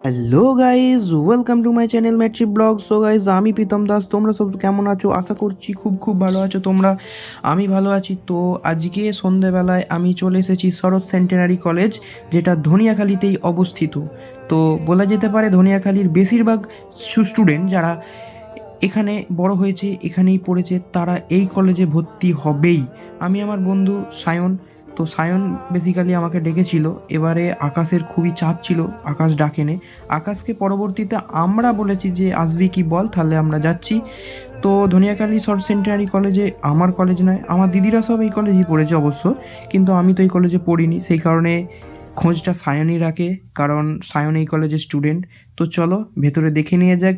Hello guys, welcome to my channel Matri blog. So guys, আমি প্রীতম দাস। তোমরা সব কেমন আছো? আশা করছি খুব ভালো আছো তোমরা। আমি ভালো আছি। তো আজকে সন্ধেবেলায় আমি চলে এসেছি শরৎ সেন্টেনারি কলেজ, যেটা ধনিয়াখালীতেই অবস্থিত। তো বলা যেতে পারে ধনিয়াখালীর বেশিরভাগ স্টুডেন্ট যারা এখানে বড় হয়েছে, এখানেই পড়েছে, তারা এই কলেজে ভর্তি হবেই। আমি আমার বন্ধু সায়ন, তো সায়ন বেসিক্যালি আমাকে ডেকেছিল। এবারে আকাশের খুবই চাপ ছিল, আকাশ ডাকেনে। আকাশকে পরবর্তীতে আমরা বলেছি যে আসবি কি বল, তাহলে আমরা যাচ্ছি। তো ধনিয়াখালী শর্ট সেন্টেনারি কলেজে আমার কলেজ নয়, আমার দিদিরা সব এই কলেজেই পড়েছে অবশ্য, কিন্তু আমি তো এই কলেজে পড়িনি, সেই কারণে খোঁজটা সায়নই রাখে, কারণ সায়ন এই কলেজের স্টুডেন্ট। তো চলো ভেতরে দেখে নিয়ে যাক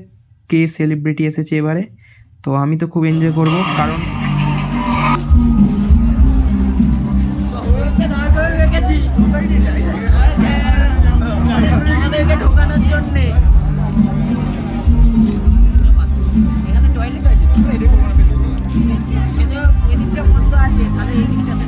কে সেলিব্রিটি এসেছে এবারে। তো আমি তো খুব এনজয় করব, কারণ ঢোকানোর জন্যে এদিকটা বন্ধ আছে, তাহলে এই দিকটাতে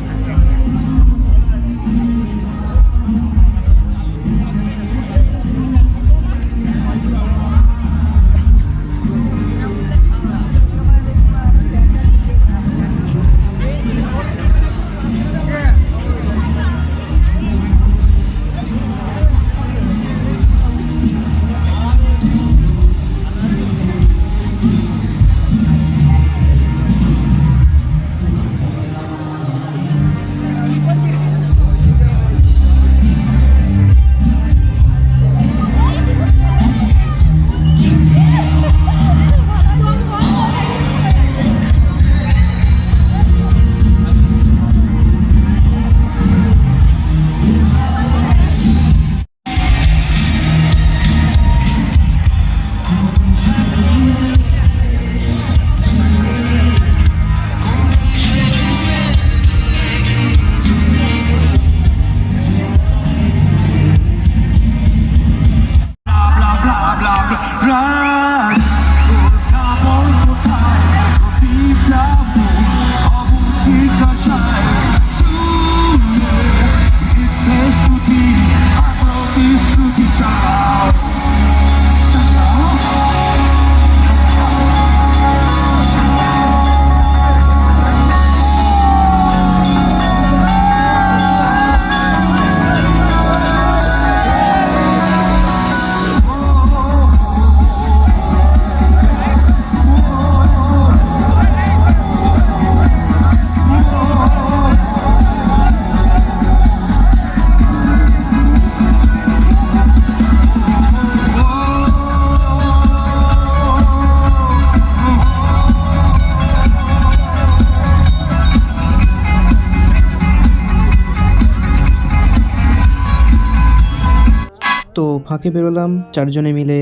তো ফাঁকে বেরোলাম চারজনে মিলে,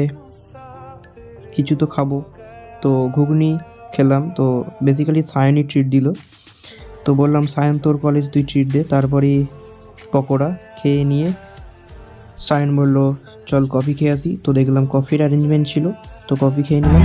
কিছু তো খাবো। তো ঘুগনি খেলাম। তো বেসিক্যালি সায়নই ট্রিট দিল, তো বললাম সায়ন তোর কলেজ তুই ট্রিট দে। তারপরে পকোড়া খেয়ে নিয়ে সায়ন বললো চল কফি খেয়ে আসি। তো দেখলাম কফির অ্যারেঞ্জমেন্ট ছিল, তো কফি খেয়ে নিলাম।